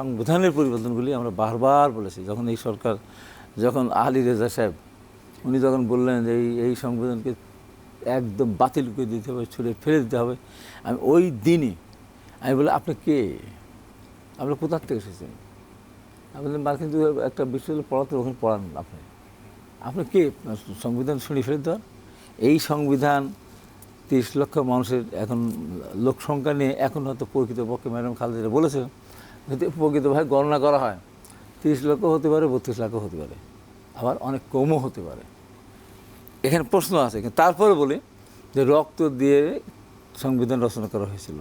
সংবিধানের পরিবর্তনগুলি আমরা বারবার বলেছি। যখন এই সরকার, যখন আলী রেজা সাহেব উনি যখন বললেন যে এই সংবিধানকে একদম বাতিল করে দিতে হবে, ছুঁড়ে ফেলে দিতে হবে, আমি ওই দিনই আমি বলি, আপনি কে? আপনি কোথার থেকে এসেছেন? আপনি মার্কিন একটা বিশ্ববিদ্যালয় পড়াতে, ওখানে পড়ান আপনি কে সংবিধান ছুঁড়ে ফেলে দেওয়ার? এই সংবিধান 30 লক্ষ মানুষের এখন লোক সংখ্যা নিয়ে এখন হয়তো প্রকৃতপক্ষে ম্যাডাম খালেদা বলেছেন, যদি প্রকৃতভাবে গণনা করা হয় 30 লক্ষ হতে পারে, 32 লাখও হতে পারে, আবার অনেক কমও হতে পারে। এখানে প্রশ্ন আছে। কিন্তু তারপরে বলি যে রক্ত দিয়ে সংবিধান রচনা করা হয়েছিল,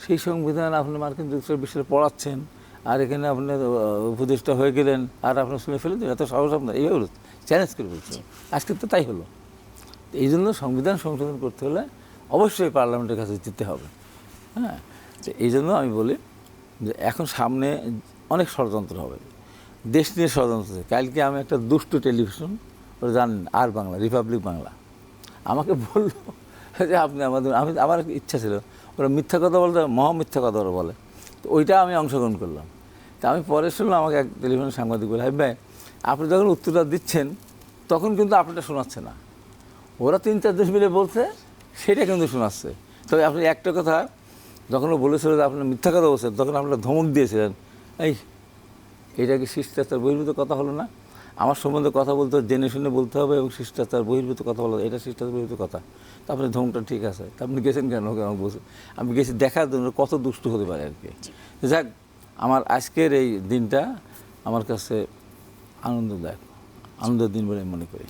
সেই সংবিধান আপনি মার্কিন যুক্তরাষ্ট্র বিশ্বে পড়াচ্ছেন, আর এখানে আপনি উপদেষ্টা হয়ে গেলেন, আর আপনার শুনে ফেলে দেন, এত সাহস আপনার? এইভাবে চ্যালেঞ্জ করে বলছেন। আজকে তো তাই হলো। এই জন্য সংবিধান সংশোধন করতে হলে অবশ্যই পার্লামেন্টের কাছে যেতে হবে। হ্যাঁ, তো এই জন্য আমি বলি যে এখন সামনে অনেক ষড়যন্ত্র হবে, দেশ নিয়ে ষড়যন্ত্র। কালকে আমি একটা দুষ্ট টেলিভিশন, ওরা জানেন, আর বাংলা, রিপাবলিক বাংলা, আমাকে বলল যে আপনি আমার ইচ্ছা ছিল, ওরা মিথ্যা কথা বলতে, মহা মিথ্যা কথা ওরা বলে, তো ওইটা আমি অংশগ্রহণ করলাম। তা আমি পরে শুনলাম, আমাকে এক টেলিভিশনের সাংবাদিক বলে, হাই ভাই, আপনি যখন উত্তরটা দিচ্ছেন তখন কিন্তু আপনারটা শোনাচ্ছে না, ওরা 3-4 দেশ মিলে বলছে সেটা কিন্তু শোনাচ্ছে। তবে আপনি একটা কথা, যখন ও বলেছিল যে আপনার মিথ্যা কথা বলছেন, তখন আপনারা ধমক দিয়েছিলেন, এইটা কি শিষ্টাচার বহির্ভূত কথা হলো না? আমার সম্বন্ধে কথা বলতে জেনে শুনে বলতে হবে, এবং শিষ্টাচার বহির্ভূত কথা বলা, এটা শিষ্টাচার বহির্ভূত কথা। তা আপনি ধমকটা ঠিক আছে, তা আপনি গেছেন কেন? ওকে আমাকে বলছে, আমি গেছি দেখার জন্য কত দুষ্ট হতে পারে আর কি। যাক, আমার আজকের এই দিনটা আমার কাছে আনন্দদায়ক, আনন্দের দিন বলে মনে করি।